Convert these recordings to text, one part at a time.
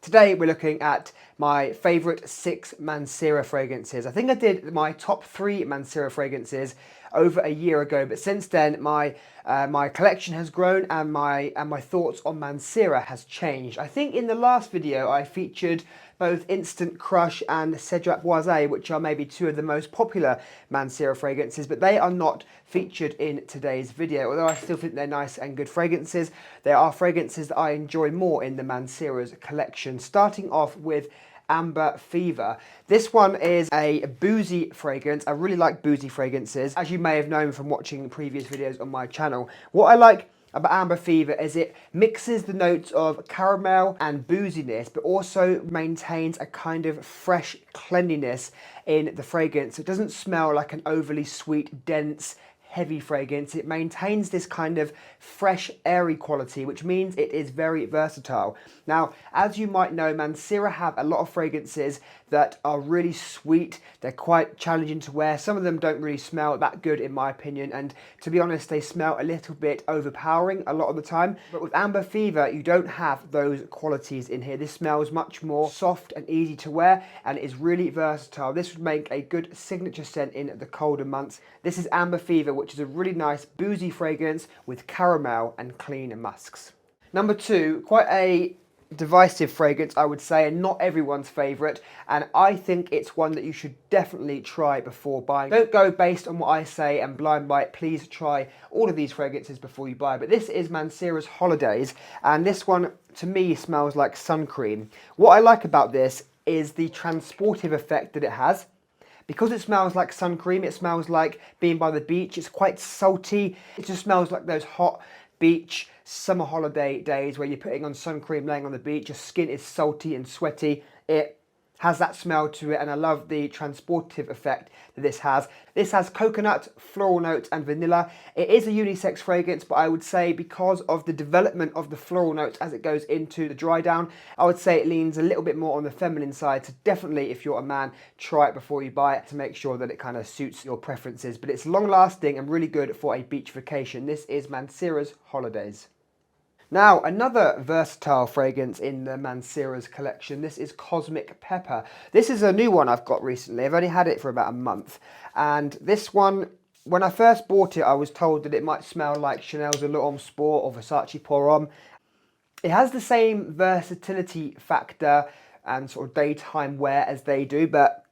Today we're looking at my favourite 6 Mancera fragrances. I think I did my top 3 Mancera fragrances over a year ago, but since then my collection has grown and my thoughts on Mancera has changed. I think in the last video I featured both Instant Crush and Cedrat Boise, which are maybe 2 of the most popular Mancera fragrances, but they are not featured in today's video. Although I still think they're nice and good fragrances, there are fragrances that I enjoy more in the Mancera's collection. Starting off with Amber Fever. This one is a boozy fragrance. I really like boozy fragrances, as you may have known from watching previous videos on my channel. What I like about Amber Fever is it mixes the notes of caramel and booziness, but also maintains a kind of fresh cleanliness in the fragrance. It doesn't smell like an overly sweet, dense, heavy fragrance. It maintains this kind of fresh, airy quality, which means it is very versatile. Now, as you might know, Mancera have a lot of fragrances that are really sweet. They're quite challenging to wear. Some of them don't really smell that good in my opinion, and to be honest, they smell a little bit overpowering a lot of the time. But with Amber Fever, you don't have those qualities in here. This smells much more soft and easy to wear and is really versatile. This would make a good signature scent in the colder months. This is Amber Fever, which is a really nice boozy fragrance with caramel and clean musks. Number 2, quite a divisive fragrance, I would say, and not everyone's favourite, and I think it's one that you should definitely try before buying. Don't go based on what I say and blind buy it. Please try all of these fragrances before you buy. But this is Mancera's Holidays, and this one to me smells like sun cream. What I like about this is the transportive effect that it has. Because it smells like sun cream, it smells like being by the beach. It's quite salty. It just smells like those hot beach summer holiday days where you're putting on sun cream laying on the beach. Your skin is salty and sweaty. It has that smell to it, and I love the transportive effect that this has. This has coconut, floral notes and vanilla. It is a unisex fragrance, but I would say because of the development of the floral notes as it goes into the dry down, I would say it leans a little bit more on the feminine side. So definitely, if you're a man, try it before you buy it to make sure that it kind of suits your preferences. But it's long lasting and really good for a beach vacation. This is Mancera's Holidays. Now, another versatile fragrance in the Mancera's collection, this is Cosmic Pepper. This is a new one I've got recently. I've only had it for about a month. And this one, when I first bought it, I was told that it might smell like Chanel's Le Homme Sport or Versace Pour Homme. It has the same versatility factor and sort of daytime wear as they do, but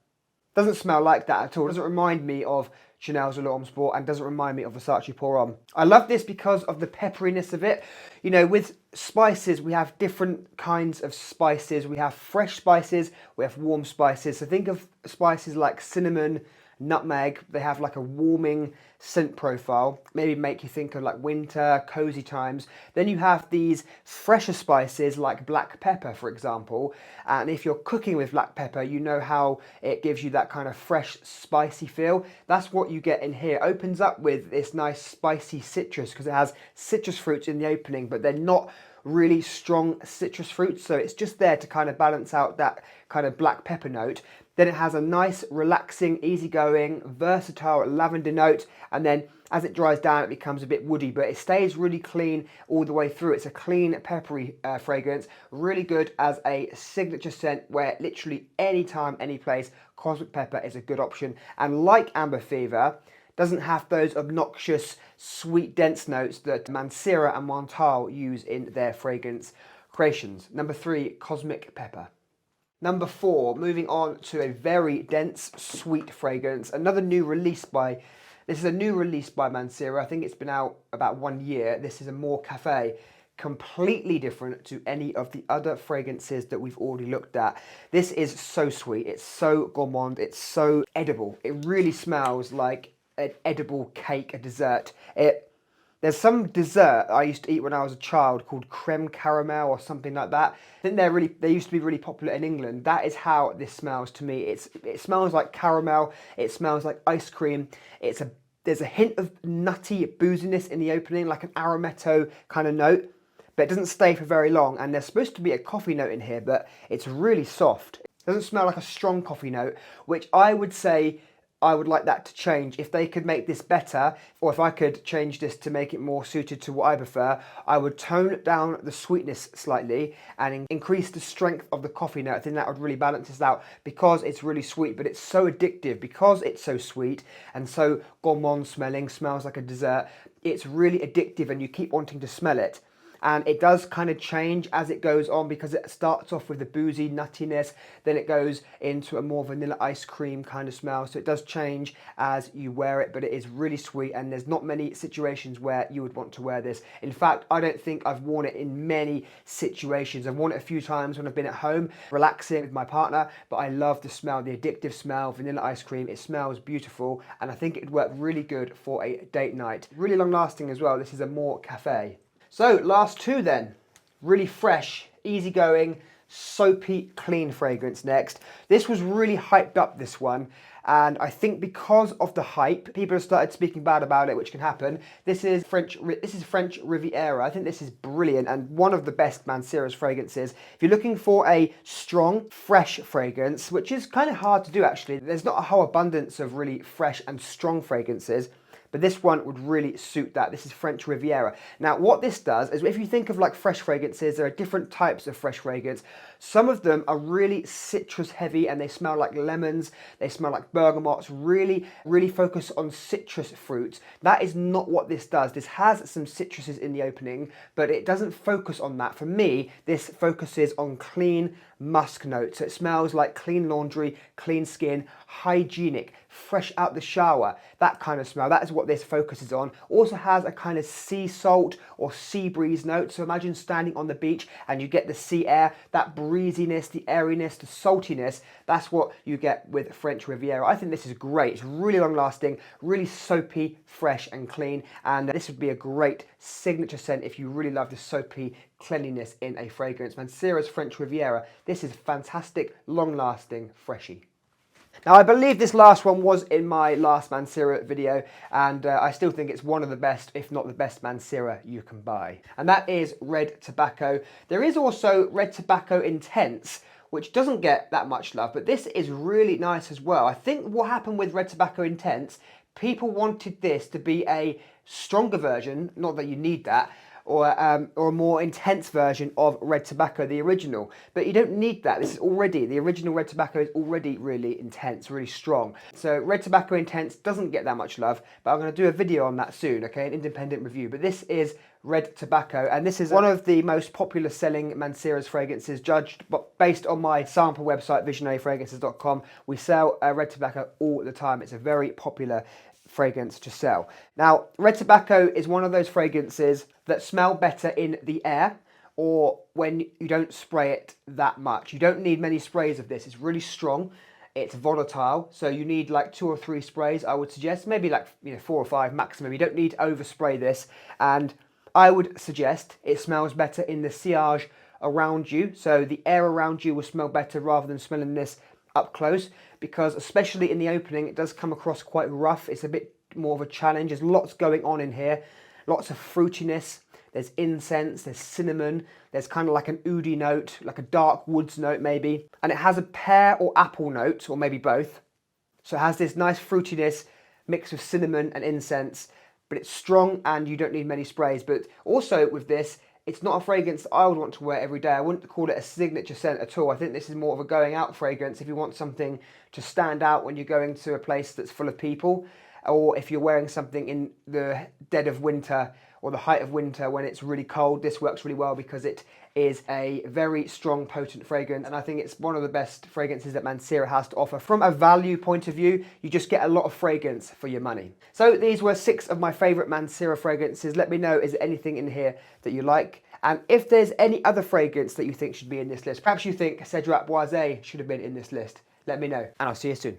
doesn't smell like that at all. It doesn't remind me of Chanel's Le Homme Sport and doesn't remind me of Versace Pour Homme. I love this because of the pepperiness of it. You know, with spices, we have different kinds of spices. We have fresh spices, we have warm spices. So think of spices like cinnamon, nutmeg. They have like a warming scent profile, maybe make you think of like winter, cozy times. Then you have these fresher spices like black pepper, for example. And if you're cooking with black pepper, you know how it gives you that kind of fresh, spicy feel. That's what you get in here. It opens up with this nice spicy citrus because it has citrus fruits in the opening, but they're not really strong citrus fruits, so it's just there to kind of balance out that kind of black pepper note. Then it has a nice, relaxing, easygoing, versatile lavender note, and then as it dries down, it becomes a bit woody, but it stays really clean all the way through. It's a clean, peppery fragrance, really good as a signature scent where literally anytime, any place, Cosmic Pepper is a good option. And like Amber Fever, doesn't have those obnoxious, sweet, dense notes that Mancera and Montal use in their fragrance creations. Number 3, Cosmic Pepper. Number 4, moving on to a very dense, sweet fragrance. Another new release by, this is a new release by Mancera. I think it's been out about 1 year. This is a More Cafe. Completely different to any of the other fragrances that we've already looked at. This is so sweet. It's so gourmand. It's so edible. It really smells like an edible cake, a dessert. There's some dessert I used to eat when I was a child called creme caramel or something like that. I think they used to be really popular in England. That is how this smells to me. It smells like caramel. It smells like ice cream. There's a hint of nutty booziness in the opening, like an arametto kind of note, but it doesn't stay for very long. And there's supposed to be a coffee note in here, but it's really soft. It doesn't smell like a strong coffee note, which I would say I would like that to change. If they could make this better, or if I could change this to make it more suited to what I prefer, I would tone down the sweetness slightly and increase the strength of the coffee note. I think that would really balance this out, because it's really sweet, but it's so addictive because it's so sweet and so gourmand smelling, smells like a dessert. It's really addictive and you keep wanting to smell it. And it does kind of change as it goes on, because it starts off with the boozy nuttiness, then it goes into a more vanilla ice cream kind of smell. So it does change as you wear it, but it is really sweet, and there's not many situations where you would want to wear this. In fact, I don't think I've worn it in many situations. I've worn it a few times when I've been at home relaxing with my partner, but I love the smell, the addictive smell, vanilla ice cream. It smells beautiful, and I think it'd work really good for a date night. Really long lasting as well. This is a more cafe. So last two then, really fresh, easygoing, soapy, clean fragrance next. This was really hyped up, this one, and I think because of the hype, people have started speaking bad about it, which can happen. This is French Riviera. I think this is brilliant and one of the best Mancera's fragrances. If you're looking for a strong, fresh fragrance, which is kind of hard to do actually, there's not a whole abundance of really fresh and strong fragrances, but this one would really suit that. This is French Riviera. Now, what this does is, if you think of like fresh fragrances, there are different types of fresh fragrance. Some of them are really citrus heavy and they smell like lemons, they smell like bergamots, really focus on citrus fruits. That is not what this does. This has some citruses in the opening, but it doesn't focus on that. For me, this focuses on clean musk notes. So it smells like clean laundry, clean skin, hygienic, fresh out the shower, that kind of smell. That is what this focuses on. Also has a kind of sea salt or sea breeze note. So imagine standing on the beach and you get the sea air, that breeziness, the airiness, the saltiness. That's what you get with French Riviera. I think this is great. It's really long lasting, really soapy, fresh and clean. And this would be a great signature scent if you really love the soapy cleanliness in a fragrance. Mancera's French Riviera. This is fantastic, long lasting, freshy. Now, I believe this last one was in my last Mancera video, and I still think it's one of the best, if not the best Mancera you can buy. And that is Red Tobacco. There is also Red Tobacco Intense, which doesn't get that much love, but this is really nice as well. I think what happened with Red Tobacco Intense, people wanted this to be a stronger version, not that you need that, or a more intense version of Red Tobacco, the original. But you don't need that. This is already, the original Red Tobacco is already really intense, really strong. So Red Tobacco Intense doesn't get that much love, but I'm going to do a video on that soon, okay, an independent review. But this is Red Tobacco, and this is one of the most popular selling Mancera's fragrances, judged based on my sample website, visionaryfragrances.com. We sell Red Tobacco all the time. It's a very popular fragrance to sell. Now, Red Tobacco is one of those fragrances that smell better in the air or when you don't spray it that much. You don't need many sprays of this. It's really strong. It's volatile, so you need like 2 or 3 sprays, I would suggest. Maybe like 4 or 5 maximum. You don't need to overspray this. And I would suggest it smells better in the sillage around you. So the air around you will smell better rather than smelling this up close, because especially in the opening it does come across quite rough. It's a bit more of a challenge. There's lots going on in here, lots of fruitiness. There's incense, there's cinnamon, there's kind of like an oudi note, like a dark woods note maybe, and it has a pear or apple note, or maybe both. So it has this nice fruitiness mixed with cinnamon and incense, but it's strong and you don't need many sprays. But also with this, it's not a fragrance that I would want to wear every day. I wouldn't call it a signature scent at all. I think this is more of a going out fragrance if you want something to stand out when you're going to a place that's full of people, or if you're wearing something in the dead of winter or the height of winter when it's really cold. This works really well because it is a very strong, potent fragrance, and I think it's one of the best fragrances that Mancera has to offer. From a value point of view, you just get a lot of fragrance for your money. So these were 6 of my favourite Mancera fragrances. Let me know, is there anything in here that you like? And if there's any other fragrance that you think should be in this list, perhaps you think Cedrat Boise should have been in this list, let me know, and I'll see you soon.